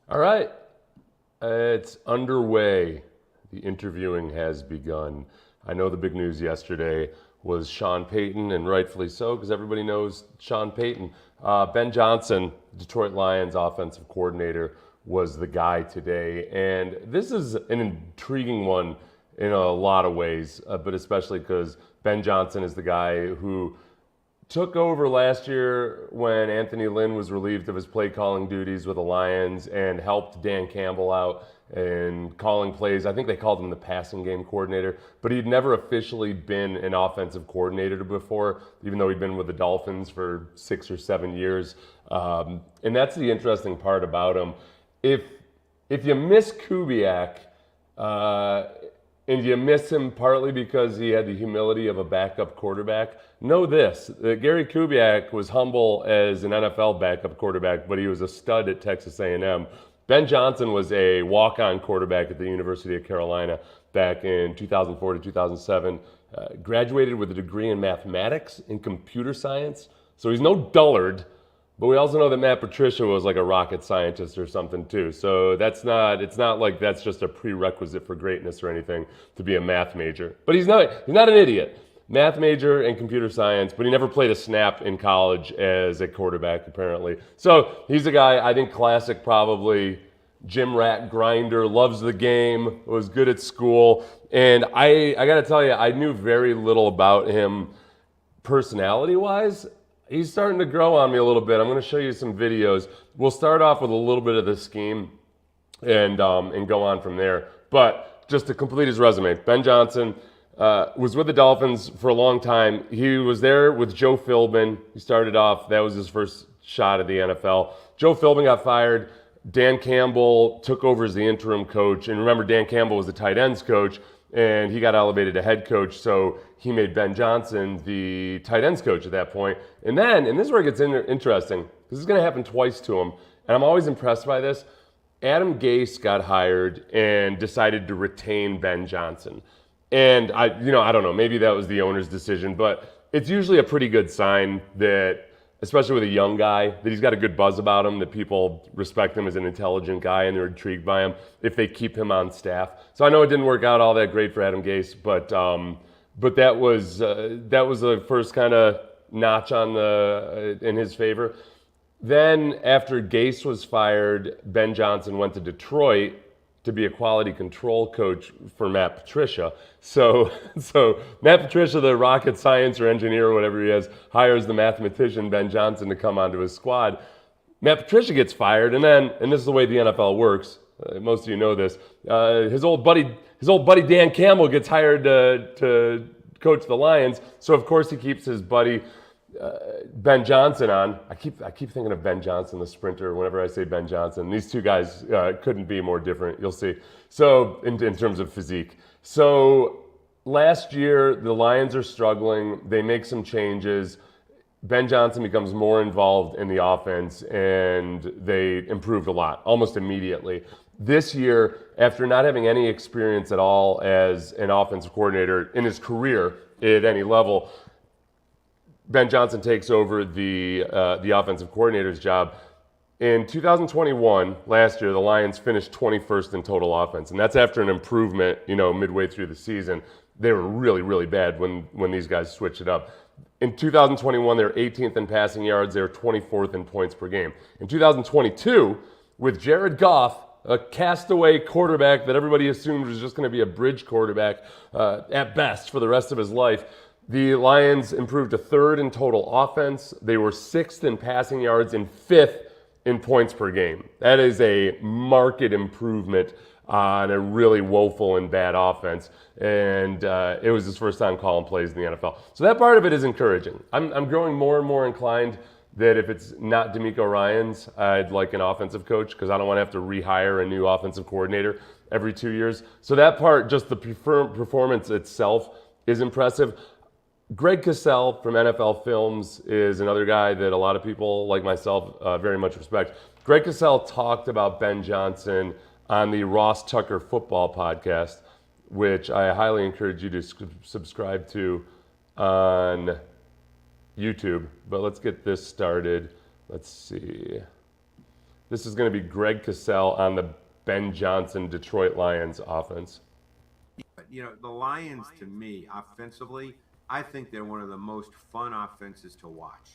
All right, it's underway. The interviewing has begun. I know the big news yesterday was Sean Payton, and rightfully so, because everybody knows Sean Payton. Ben Johnson, Detroit Lions offensive coordinator, was the guy today. And this is an intriguing one in a lot of ways, but especially because Ben Johnson is the guy who took over last year when Anthony Lynn was relieved of his play calling duties with the Lions and helped Dan Campbell out in calling plays. I think they called him the passing game coordinator, but he'd never officially been an offensive coordinator before, even though he'd been with the Dolphins for 6 or 7 years. And that's the interesting part about him. If you miss Kubiak, and you miss him partly because he had the humility of a backup quarterback, know this, that Gary Kubiak was humble as an NFL backup quarterback, but he was a stud at Texas A&M. Ben Johnson was a walk-on quarterback at the University of Carolina back in 2004 to 2007, graduated with a degree in mathematics and computer science, so he's no dullard. But we also know that Matt Patricia was like a rocket scientist or something too. So it's not like that's just a prerequisite for greatness or anything to be a math major. But he's not an idiot. Math major and computer science, but he never played a snap in college as a quarterback apparently. So he's a guy, I think classic probably gym rat grinder, loves the game, was good at school. And I got to tell you, I knew very little about him personality-wise. He's starting to grow on me a little bit. I'm going to show you some videos. We'll start off with a little bit of the scheme and go on from there. But just to complete his resume, Ben Johnson was with the Dolphins for a long time. He was there with Joe Philbin. He started off, that was his first shot at the NFL. Joe Philbin got fired. Dan Campbell took over as the interim coach. And remember, Dan Campbell was the tight ends coach, and he got elevated to head coach, so he made Ben Johnson the tight ends coach at that point. And then, and this is where it gets interesting, this is going to happen twice to him, and I'm always impressed by this. Adam Gase got hired and decided to retain Ben Johnson. And I don't know, maybe that was the owner's decision, but it's usually a pretty good sign that, especially with a young guy, that he's got a good buzz about him, that people respect him as an intelligent guy and they're intrigued by him if they keep him on staff. So I know it didn't work out all that great for Adam Gase, but that was the first kind of notch on in his favor. Then after Gase was fired, Ben Johnson went to Detroit to be a quality control coach for Matt Patricia. So Matt Patricia, the rocket science or engineer or whatever he is, hires the mathematician Ben Johnson to come onto his squad. Matt Patricia gets fired, and this is the way the NFL works. Most of you know this. His old buddy Dan Campbell gets hired to coach the Lions. So of course he keeps his buddy Ben Johnson on. I keep thinking of Ben Johnson, the sprinter, whenever I say Ben Johnson. These two guys couldn't be more different, you'll see. So in terms of physique. So last year, the Lions are struggling. They make some changes. Ben Johnson becomes more involved in the offense, and they improved a lot, almost immediately. This year, after not having any experience at all as an offensive coordinator in his career at any level, Ben Johnson takes over the offensive coordinator's job. In 2021, last year, the Lions finished 21st in total offense, and that's after an improvement, midway through the season. They were really, really bad when these guys switched it up. In 2021, they were 18th in passing yards. They were 24th in points per game. In 2022, with Jared Goff, a castaway quarterback that everybody assumed was just going to be a bridge quarterback at best for the rest of his life, the Lions improved to third in total offense. They were sixth in passing yards and fifth in points per game. That is a marked improvement on a really woeful and bad offense. And it was his first time calling plays in the NFL. So that part of it is encouraging. I'm growing more and more inclined that if it's not DeMeco Ryans, I'd like an offensive coach, because I don't want to have to rehire a new offensive coordinator every 2 years. So that part, just the performance itself, is impressive. Greg Cosell from NFL Films is another guy that a lot of people like myself very much respect. Greg Cosell talked about Ben Johnson on the Ross Tucker Football podcast, which I highly encourage you to subscribe to on YouTube. But let's get this started. Let's see. this is going to be Greg Cosell on the Ben Johnson Detroit Lions offense. The Lions, to me, offensively, I think they're one of the most fun offenses to watch.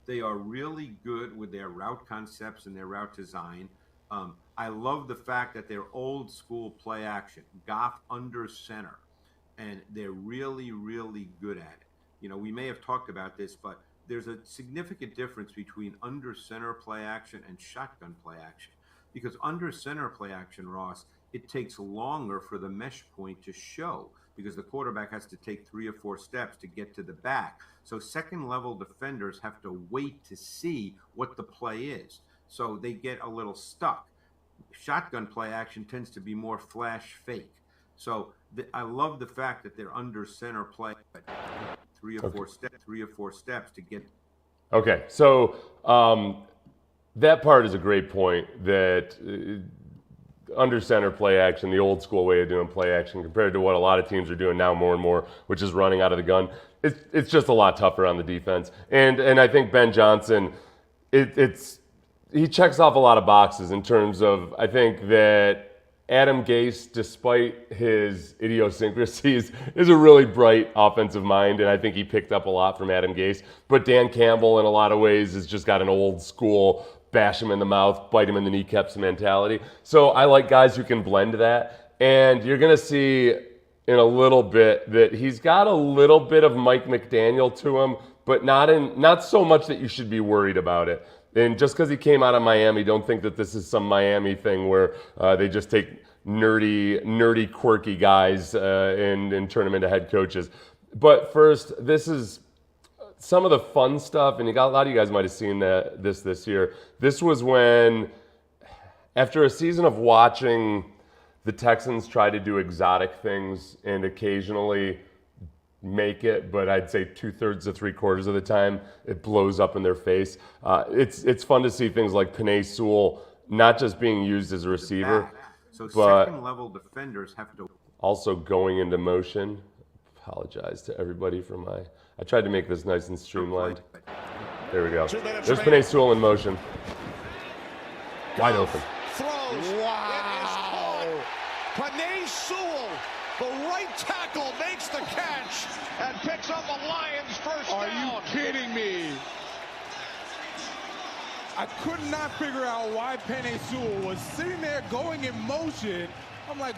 They are really good with their route concepts and their route design. I love the fact that they're old school play action, Goff under center, and they're really, really good at it. We may have talked about this, but there's a significant difference between under center play action and shotgun play action. Because under center play action, Ross, it takes longer for the mesh point to show because the quarterback has to take 3 or 4 steps to get to the back. So second level defenders have to wait to see what the play is. So they get a little stuck. Shotgun play action tends to be more flash fake. So I love the fact that they're under center play, 3 or 4 steps to get. Okay, so that part is a great point. That under center play action, the old school way of doing play action, compared to what a lot of teams are doing now more and more, which is running out of the gun. It's just a lot tougher on the defense. And I think Ben Johnson, he checks off a lot of boxes in terms of, I think that Adam Gase, despite his idiosyncrasies, is a really bright offensive mind, and I think he picked up a lot from Adam Gase. But Dan Campbell, in a lot of ways, has just got an old school bash him in the mouth, bite him in the kneecaps mentality. So I like guys who can blend that. And you're going to see in a little bit that he's got a little bit of Mike McDaniel to him, but not so much that you should be worried about it. And just because he came out of Miami, don't think that this is some Miami thing where they just take nerdy, quirky guys and turn them into head coaches. But first, this is some of the fun stuff, and a lot of you guys might have seen this year. This was when, after a season of watching the Texans try to do exotic things and occasionally make it, but I'd say 2/3 to 3/4 of the time it blows up in their face. It's fun to see things like Penei Sewell not just being used as a receiver, so but second level defenders have to also going into motion. Apologize to everybody for I tried to make this nice and streamlined. There we go. There's Penei Sewell in motion. Wide open. Throws. Wow. Penei Sewell, the right tackle, makes the catch and picks up a Lions first down. Are you kidding me? I could not figure out why Penei Sewell was sitting there going in motion. I'm like,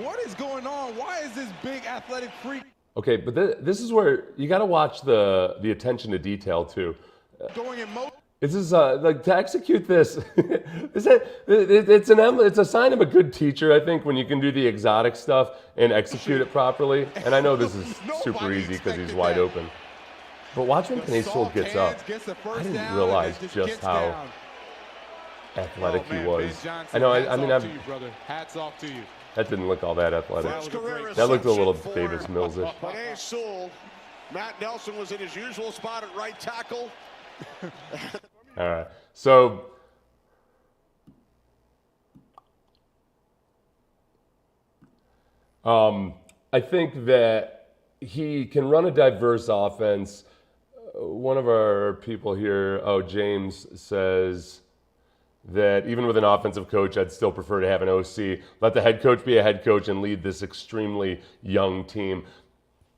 what is going on? Why is this big athletic freak? Okay, but this is where you got to watch the attention to detail too. Going in motion. This is like to execute this. It's a sign of a good teacher, I think, when you can do the exotic stuff and execute it properly. And I know this is super easy because he's wide open. But watch when Penei Sewell gets up. I didn't realize just how athletic he was. I know. I mean, hats off to you. That didn't look all that athletic. That looked a little Davis Mills-ish. Penei Sewell, Matt Nelson was in his usual spot at right tackle. All right. So I think that he can run a diverse offense. One of our people here, James, says that even with an offensive coach, I'd still prefer to have an OC. Let the head coach be a head coach and lead this extremely young team.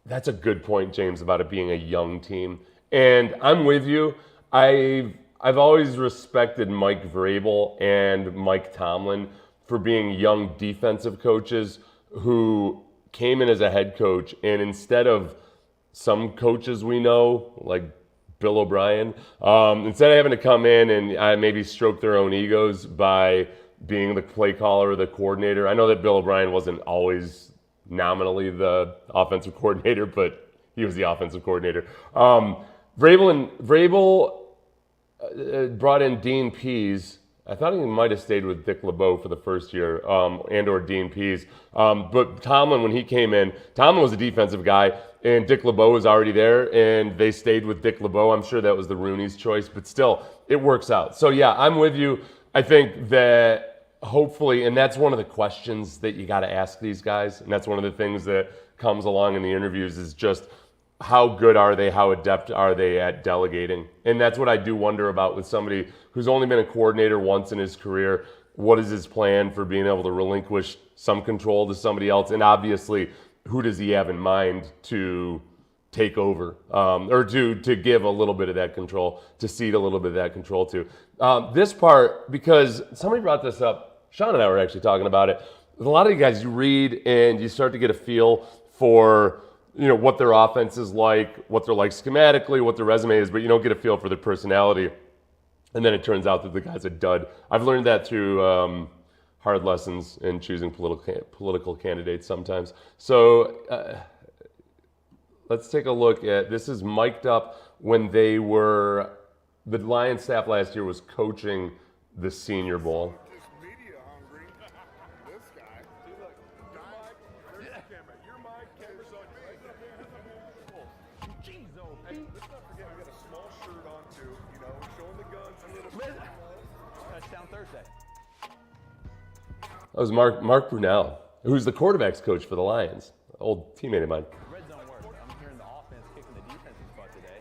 That's a good point, James, about it being a young team. And I'm with you. I've always respected Mike Vrabel and Mike Tomlin for being young defensive coaches who came in as a head coach, and instead of some coaches we know, like Bill O'Brien, instead of having to come in and maybe stroke their own egos by being the play caller or the coordinator. I know that Bill O'Brien wasn't always nominally the offensive coordinator, but he was the offensive coordinator. Vrabel brought in Dean Pease. I thought he might have stayed with Dick LeBeau for the first year, and or Dean Pease. But Tomlin, when he came in, Tomlin was a defensive guy, and Dick LeBeau was already there, and they stayed with Dick LeBeau. I'm sure that was the Rooney's choice, but still, it works out. So yeah, I'm with you. I think that hopefully, and that's one of the questions that you got to ask these guys, and that's one of the things that comes along in the interviews is just, how good are they? How adept are they at delegating? And that's what I do wonder about with somebody who's only been a coordinator once in his career. What is his plan for being able to relinquish some control to somebody else? And obviously, who does he have in mind to take over or to give a little bit of that control, to cede a little bit of that control to? This part, because somebody brought this up, Sean and I were actually talking about it. With a lot of you guys, you read and you start to get a feel for what their offense is like, what they're like schematically, what their resume is, but you don't get a feel for their personality. And then it turns out that the guy's a dud. I've learned that through hard lessons in choosing political candidates sometimes. So let's take a look at, this is mic'd up when the Lions staff last year was coaching the Senior Bowl. Touchdown Thursday. That was Mark Brunell, who's the quarterback's coach for the Lions, old teammate of mine. Red zone work. I'm hearing the offense kicking the defensive butt today.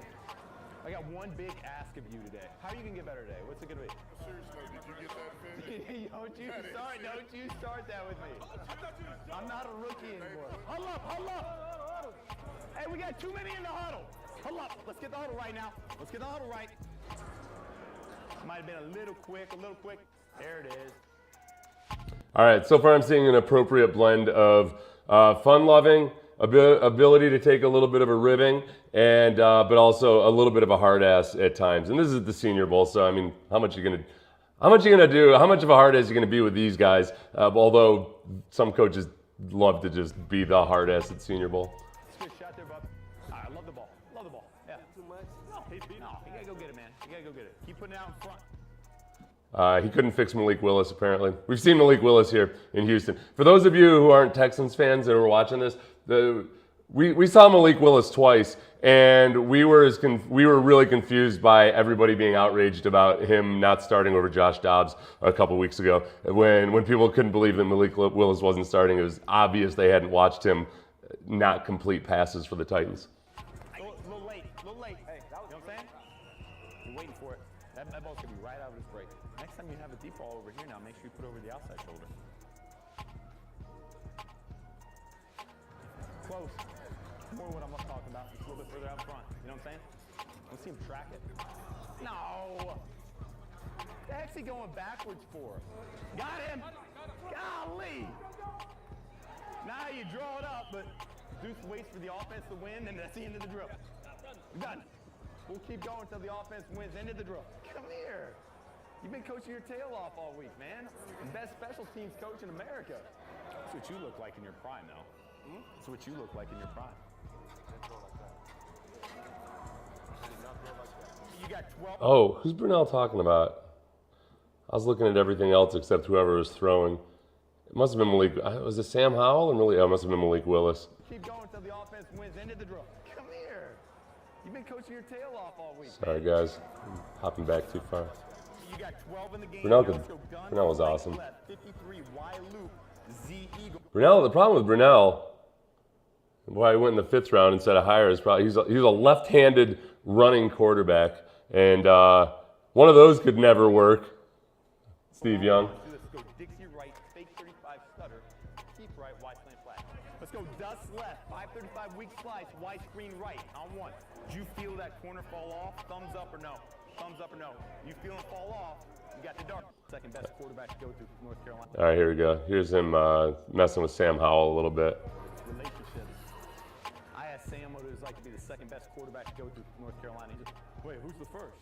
I got one big ask of you today. How are you gonna get better today? What's it gonna be? Seriously, did you get that offense? Don't you start that with me. I'm not a rookie anymore. Huddle up. Hey, we got too many in the huddle. Huddle up. Let's get the huddle right now. Let's get the huddle right. Might have been a little quick. There it is. All right, so far I'm seeing an appropriate blend of fun-loving, ability to take a little bit of a ribbing, and but also a little bit of a hard ass at times. And this is the Senior Bowl, so I mean, how much you gonna do? How much of a hard ass you gonna be with these guys? Although some coaches love to just be the hard ass at Senior Bowl. Good shot there, bub. I love the ball. Yeah. Too much? No, you gotta go get it, man. You gotta go get it. Keep putting it out in front. He couldn't fix Malik Willis, apparently. We've seen Malik Willis here in Houston. For those of you who aren't Texans fans that are watching this, we saw Malik Willis twice, and we were really confused by everybody being outraged about him not starting over Josh Dobbs a couple weeks ago. When people couldn't believe that Malik Willis wasn't starting, it was obvious they hadn't watched him not complete passes for the Titans. A little late. Hey, you know what I'm saying? You're waiting for it. That ball's gonna be right out of his break. Next time you have a deep ball over here now, make sure you put it over the outside shoulder. Close. More what I'm talking about. Just a little bit further out front. You know what I'm saying? Let's see him track it. No! The heck's he going backwards for? Got him! Golly! Now you draw it up, but Deuce waits for the offense to win, and that's the end of the drill. Done. We'll keep going until the offense wins. End of the drill. Come here. You've been coaching your tail off all week, man. Best special teams coach in America. That's what you look like in your prime, though. That's what you look like in your prime. You got 12. Oh, who's Brunell talking about? I was looking at everything else except whoever was throwing. It must have been Malik. Was it Sam Howell or Malik? Oh, it must have been Malik Willis. Keep going until the offense wins. End of the drill. Come here. You've been coaching your tail off all week. Sorry, guys. I'm hopping back too far. You got 12 in the game. Brunell was awesome. 53 Y loop Z eagle. The problem with Brunell, why he went in the 5th round instead of higher, is probably he's a left-handed running quarterback, and one of those could never work. Steve Young. Let's go Dixie right, fake 35 stutter, keep right, Y slant flat. Let's go dust left, 535 weak slice, Y screen right on 1. Did you feel that corner fall off? Thumbs up or no? Thumbs up or no? You feel it fall off? You got the dart. Second best quarterback to go to North Carolina. All right, here we go. Here's him messing with Sam Howell a little bit. Relationships. I asked Sam what it was like to be the second best quarterback to go to North Carolina. He just, wait, who's the first?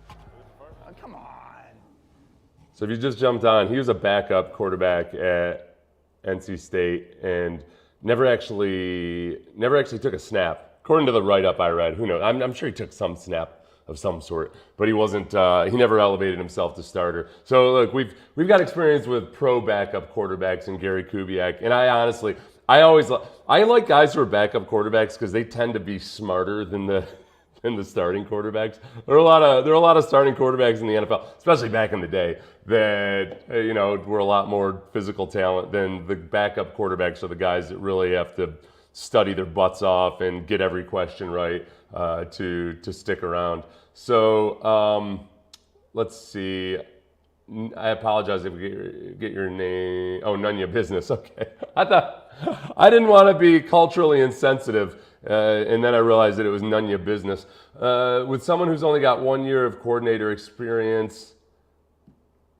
Oh, come on. So if you just jumped on, he was a backup quarterback at NC State and never actually took a snap. According to the write-up I read, who knows? I'm sure he took some snap of some sort, but he wasn't. He never elevated himself to starter. So look, we've got experience with pro backup quarterbacks and Gary Kubiak, and I like guys who are backup quarterbacks because they tend to be smarter than the starting quarterbacks. There are a lot of starting quarterbacks in the NFL, especially back in the day, that were a lot more physical talent than the backup quarterbacks are the guys that really have to study their butts off and get every question right to stick around. So let's see. I apologize if we get your name. Oh, none your business. Okay. I didn't want to be culturally insensitive, and then I realized that it was none your business. With someone who's only got 1 year of coordinator experience,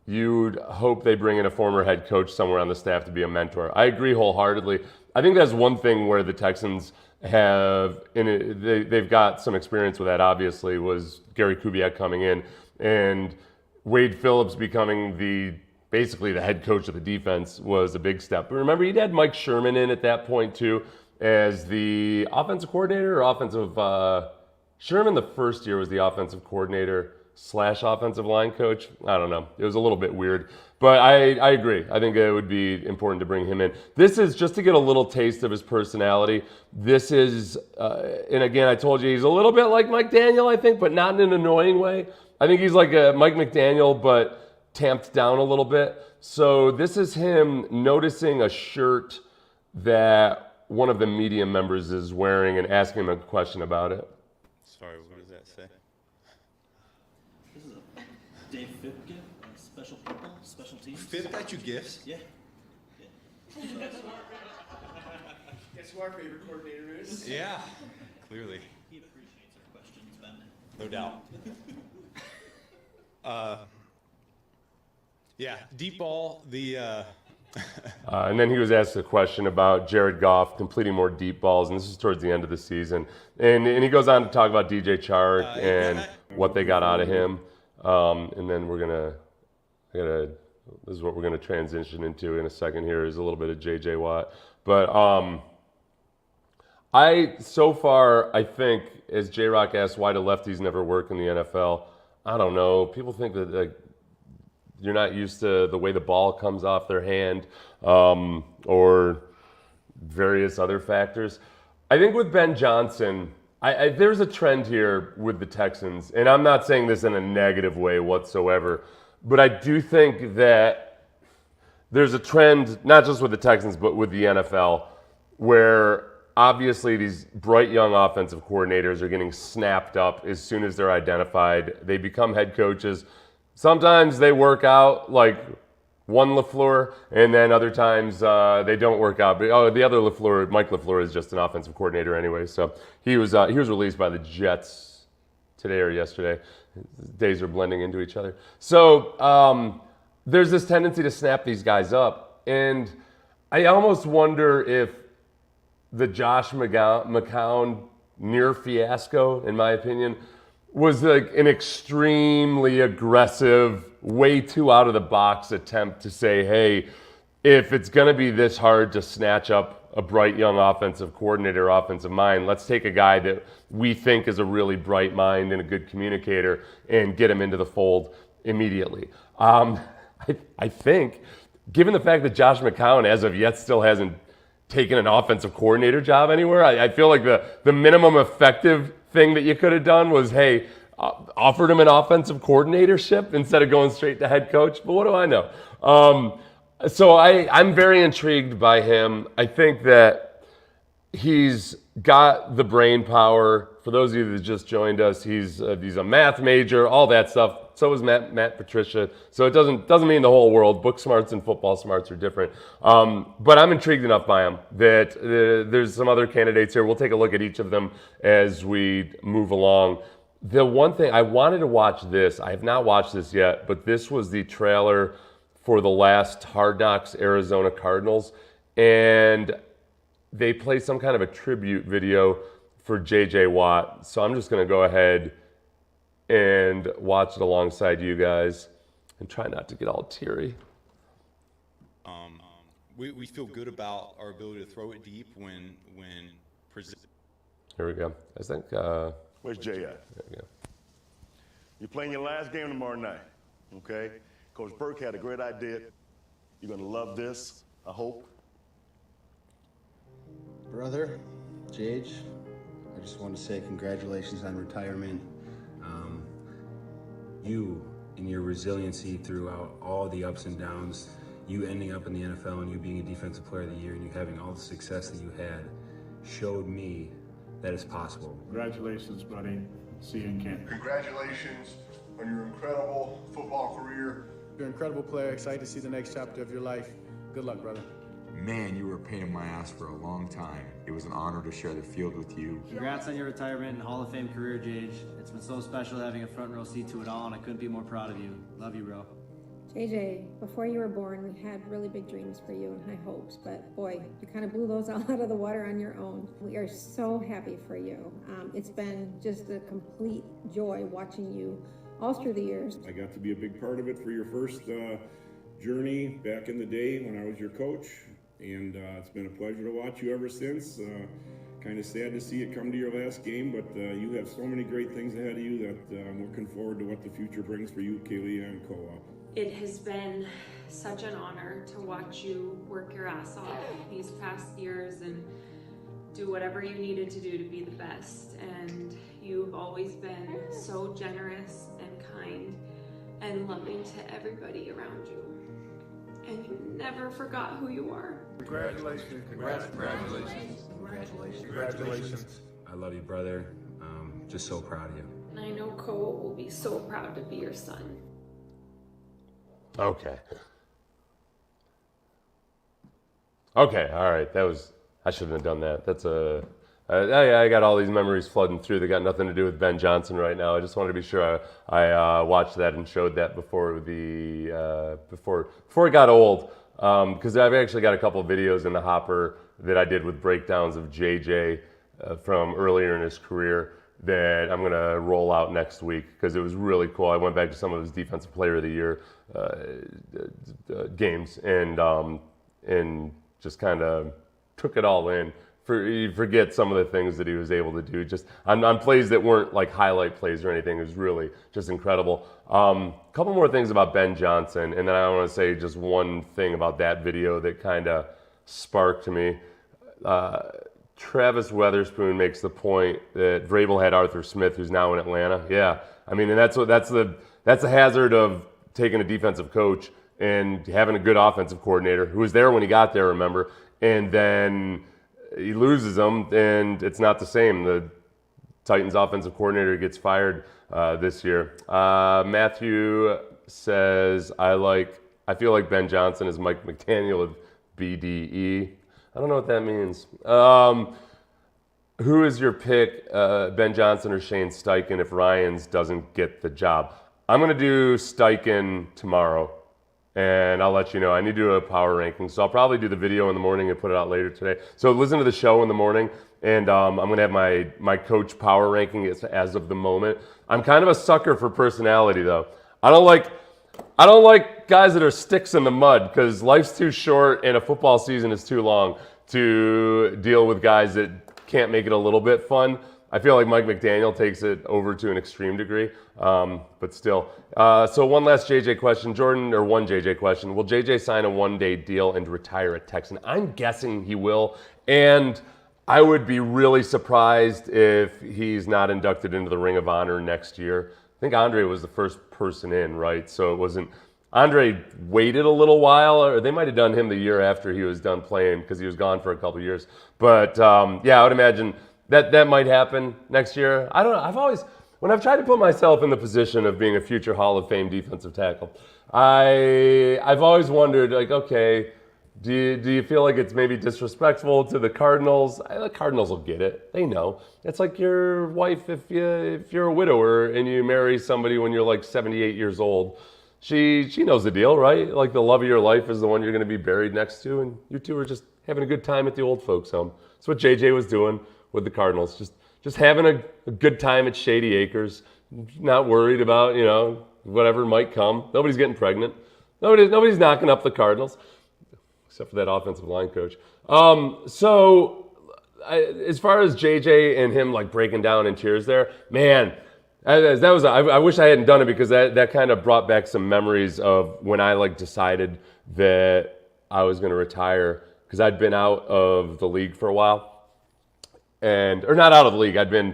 you'd hope they bring in a former head coach somewhere on the staff to be a mentor. I agree wholeheartedly. I think that's one thing where the Texans have, they've got some experience with that, obviously, was Gary Kubiak coming in and Wade Phillips becoming basically the head coach of the defense was a big step. But remember, he'd had Mike Sherman in at that point too as the offensive coordinator or Sherman the first year was the offensive coordinator / offensive line coach. I don't know. It was a little bit weird. But I agree. I think it would be important to bring him in. This is just to get a little taste of his personality. This is, and again, I told you he's a little bit like Mike Daniel, I think, but not in an annoying way. I think he's like a Mike McDaniel, but tamped down a little bit. So this is him noticing a shirt that one of the media members is wearing and asking him a question about it. Sorry, what does that say? This is a Dave Fipp gift, special people, special teams. Fifth got you gifts? Yeah. Guess who our favorite coordinator is? Yeah, clearly. He appreciates our questions, Ben. No doubt. Yeah, deep ball, And then he was asked a question about Jared Goff completing more deep balls, and this is towards the end of the season. And he goes on to talk about DJ Chark and what they got out of him. And then this is what we're gonna transition into in a second here is a little bit of JJ Watt. But I think, as J-Rock asked why do lefties never work in the NFL, I don't know. People think that you're not used to the way the ball comes off their hand or various other factors. I think with Ben Johnson, there's a trend here with the Texans, and I'm not saying this in a negative way whatsoever, but I do think that there's a trend, not just with the Texans, but with the NFL, where obviously these bright young offensive coordinators are getting snapped up as soon as they're identified. They become head coaches. Sometimes they work out like one LaFleur, and then other times they don't work out. But the other LaFleur, Mike LaFleur, is just an offensive coordinator anyway. So he was released by the Jets today or yesterday. Days are blending into each other. So there's this tendency to snap these guys up, and I almost wonder if the Josh McCown near fiasco, in my opinion, was like an extremely aggressive, way too out of the box attempt to say, hey, if it's going to be this hard to snatch up a bright young offensive coordinator, offensive mind, let's take a guy that we think is a really bright mind and a good communicator and get him into the fold immediately. I think, given the fact that Josh McCown, as of yet, still hasn't taken an offensive coordinator job anywhere, I feel like the minimum effective thing that you could have done was, hey, offered him an offensive coordinatorship instead of going straight to head coach. But what do I know? So I'm very intrigued by him. I think that he's got the brain power. For those of you that just joined us, he's a math major, all that stuff. So is Matt Patricia. So it doesn't mean the whole world. Book smarts and football smarts are different. But I'm intrigued enough by him that there's some other candidates here. We'll take a look at each of them as we move along. The one thing, I wanted to watch this. I have not watched this yet, but this was the trailer for the last Hard Knocks Arizona Cardinals. And they played some kind of a tribute video for JJ Watt. So I'm just going to go ahead and watch it alongside you guys and try not to get all teary. We feel good about our ability to throw it deep when presented. Here we go. I think. Where's Jay at? There we go. You're playing your last game tomorrow night, okay? Coach Burke had a great idea. You're gonna love this, I hope. Brother, Jage, I just want to say congratulations on retirement. You and your resiliency throughout all the ups and downs, you ending up in the NFL and you being a defensive player of the year and you having all the success that you had showed me that it's possible. Congratulations, buddy. See you in camp. Congratulations on your incredible football career. You're an incredible player. Excited to see the next chapter of your life. Good luck, brother. Man, you were a pain in my ass for a long time. It was an honor to share the field with you. Congrats on your retirement and Hall of Fame career, Jage. It's been so special having a front row seat to it all, and I couldn't be more proud of you. Love you, bro. JJ, before you were born, we had really big dreams for you and high hopes, but boy, you kind of blew those all out of the water on your own. We are so happy for you. It's been just a complete joy watching you all through the years. I got to be a big part of it for your first journey back in the day when I was your coach, and it's been a pleasure to watch you ever since. Kind of sad to see it come to your last game, but you have so many great things ahead of you that I'm looking forward to what the future brings for you, Kaylee and Koa. It has been such an honor to watch you work your ass off these past years and do whatever you needed to do to be the best. And you've always been so generous and kind and loving to everybody around you. And you never forgot who you are. Congratulations. Congratulations. Congratulations. Congratulations. I love you, brother. Just so proud of you. And I know Cole will be so proud to be your son. Okay. Okay, all right. I shouldn't have done that. I got all these memories flooding through that got nothing to do with Ben Johnson right now. I just wanted to be sure I watched that and showed that before it got old. Because I've actually got a couple of videos in the hopper that I did with breakdowns of JJ from earlier in his career that I'm going to roll out next week because it was really cool. I went back to some of his Defensive Player of the Year games and just kind of took it all in. You forget some of the things that he was able to do just on plays that weren't like highlight plays or anything. It was really just incredible. Couple more things about Ben Johnson, and then I want to say just one thing about that video that kind of sparked me. Travis Weatherspoon makes the point that Vrabel had Arthur Smith, who's now in Atlanta. Yeah, I mean, and that's the hazard of taking a defensive coach and having a good offensive coordinator who was there when he got there, remember, and then he loses them, and it's not the same. The Titans offensive coordinator gets fired this year. Matthew says, I feel like Ben Johnson is Mike McDaniel of BDE. I don't know what that means. Who is your pick, Ben Johnson or Shane Steichen, if Ryans doesn't get the job? I'm going to do Steichen tomorrow, and I'll let you know. I need to do a power ranking, so I'll probably do the video in the morning and put it out later today. So listen to the show in the morning, and I'm going to have my coach power ranking as of the moment. I'm kind of a sucker for personality, though. I don't like guys that are sticks in the mud because life's too short and a football season is too long to deal with guys that can't make it a little bit fun. I feel like Mike McDaniel takes it over to an extreme degree, but still. So one last JJ question, Jordan, or one JJ question. Will JJ sign a one-day deal and retire at Texan? I'm guessing he will, and I would be really surprised if he's not inducted into the Ring of Honor next year. I think Andre was the first person in, right? So it wasn't. Andre waited a little while, or they might have done him the year after he was done playing because he was gone for a couple of years. But yeah, I would imagine that might happen next year. I don't know. When I've tried to put myself in the position of being a future Hall of Fame defensive tackle, I've always wondered, like, okay, do you feel like it's maybe disrespectful to the Cardinals? The Cardinals will get it. They know. It's like your wife, if you're a widower and you marry somebody when you're like 78 years old. She knows the deal, right? Like the love of your life is the one you're going to be buried next to, and you two are just having a good time at the old folks' home. That's what JJ was doing with the Cardinals, just having a good time at Shady Acres, not worried about whatever might come. Nobody's getting pregnant. Nobody's knocking up the Cardinals, except for that offensive line coach. So as far as JJ and him like breaking down in tears there, man. I wish I hadn't done it because that kind of brought back some memories of when I decided that I was going to retire because I'd been out of the league for a while, or not out of the league. I'd been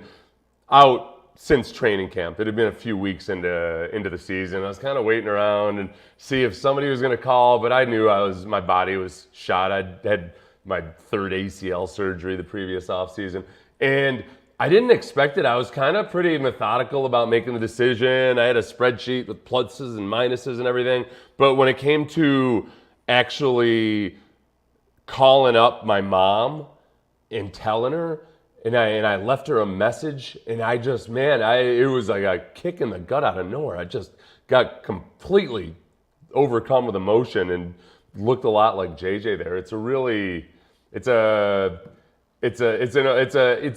out since training camp. It had been a few weeks into the season. I was kind of waiting around and see if somebody was going to call, but I knew my body was shot. I had my third ACL surgery the previous offseason. And I didn't expect it. I was kind of pretty methodical about making the decision. I had a spreadsheet with pluses and minuses and everything. But when it came to actually calling up my mom and telling her, and I left her a message, and I just, man, it was like a kick in the gut out of nowhere. I just got completely overcome with emotion and looked a lot like JJ there. It's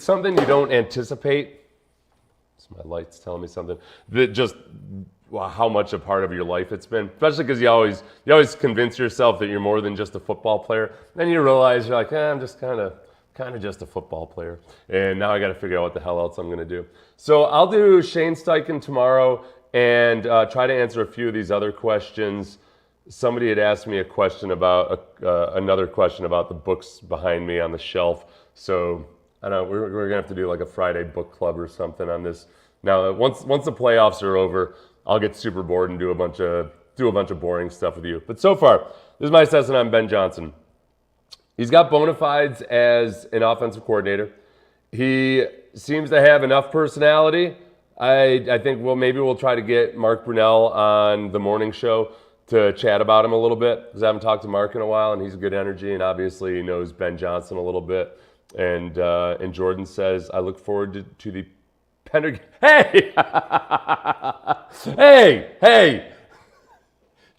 something you don't anticipate. It's my lights telling me something. That just how much a part of your life it's been, especially because you always convince yourself that you're more than just a football player. Then you realize you're like, I'm just kind of just a football player. And now I got to figure out what the hell else I'm going to do. So I'll do Shane Steichen tomorrow and try to answer a few of these other questions. Somebody had asked me a question about another question about the books behind me on the shelf. So I don't know, we're gonna have to do like a Friday book club or something on this. Now, once the playoffs are over, I'll get super bored and do a bunch of boring stuff with you. But so far, this is my assessment on Ben Johnson. He's got bona fides as an offensive coordinator. He seems to have enough personality. I think maybe we'll try to get Mark Brunell on the morning show to chat about him a little bit, because I haven't talked to Mark in a while, and he's a good energy, and obviously he knows Ben Johnson a little bit. And Jordan says, I look forward to the Penei. Hey!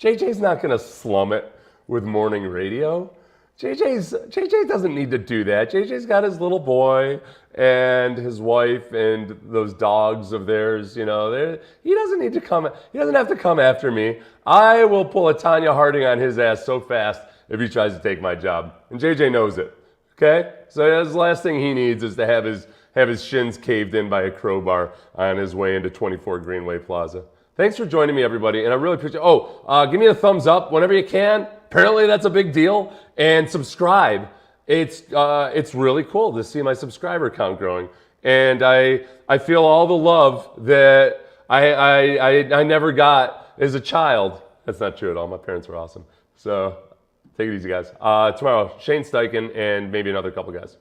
JJ's not going to slum it with morning radio. JJ doesn't need to do that. JJ's got his little boy and his wife and those dogs of theirs. He doesn't need to come. He doesn't have to come after me. I will pull a Tanya Harding on his ass so fast if he tries to take my job, and JJ knows it. Okay, so the last thing he needs is to have his shins caved in by a crowbar on his way into 24 Greenway Plaza. Thanks for joining me, everybody, and I really appreciate it. Give me a thumbs up whenever you can. Apparently that's a big deal. And subscribe. It's really cool to see my subscriber count growing. And I feel all the love that I never got as a child. That's not true at all. My parents were awesome. So take it easy, guys. Tomorrow, Shane Steichen and maybe another couple guys.